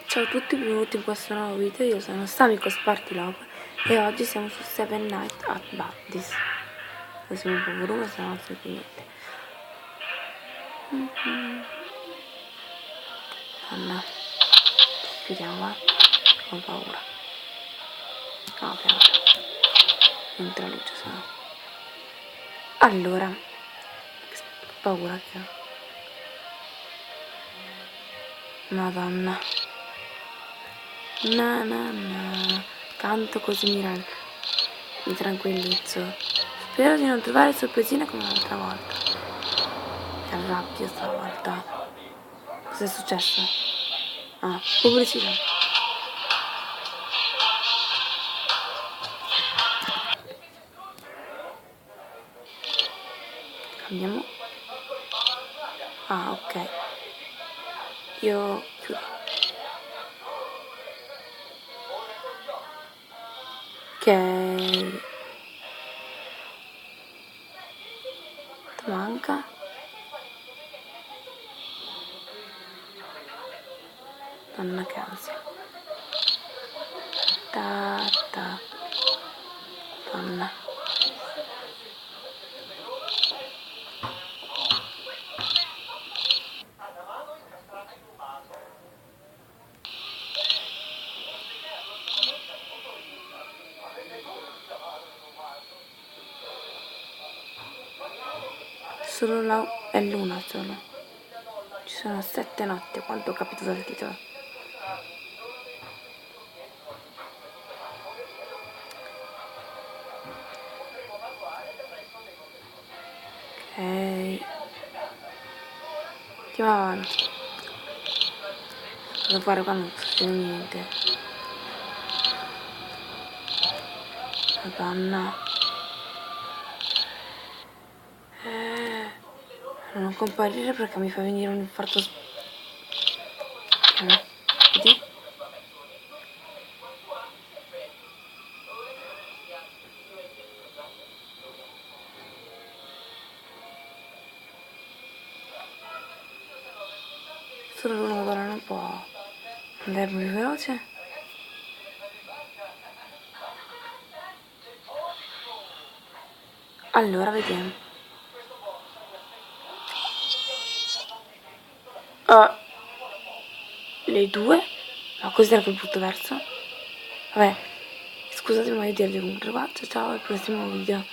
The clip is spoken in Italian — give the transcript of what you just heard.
Ciao a tutti, benvenuti in questo nuovo video. Io sono Samiko Spartilog e oggi siamo su Seven Nights at Buddy's. Adesso un po' volume, se no non sento niente. Anna, chiudiamo, ho paura. No, piano. Entra luce, se no. Allora, che paura che ho. Madonna. Canto così mi tranquillizzo. Spero di non trovare sorpresine come l'altra volta. Che arrabbio stavolta. Cos'è successo? Ah, pubblicità. Cambiamo. Ah, ok. Io chiudo. Ok. Manca. Donna che ansia. Donna. È luna solo. Ci sono 7 notti, quanto ho capito dal titolo. Ok. Andiamo avanti. Cosa fare quando non succede niente? Madonna. Non comparire perché mi fa venire un infarto. Vedi? Solo l'una, madonna, non può andare più veloce. Allora, vediamo. Le due? Ma questo era quel brutto verso? Vabbè, scusatemi, ma io dirvi comunque qua. Ciao, al prossimo video.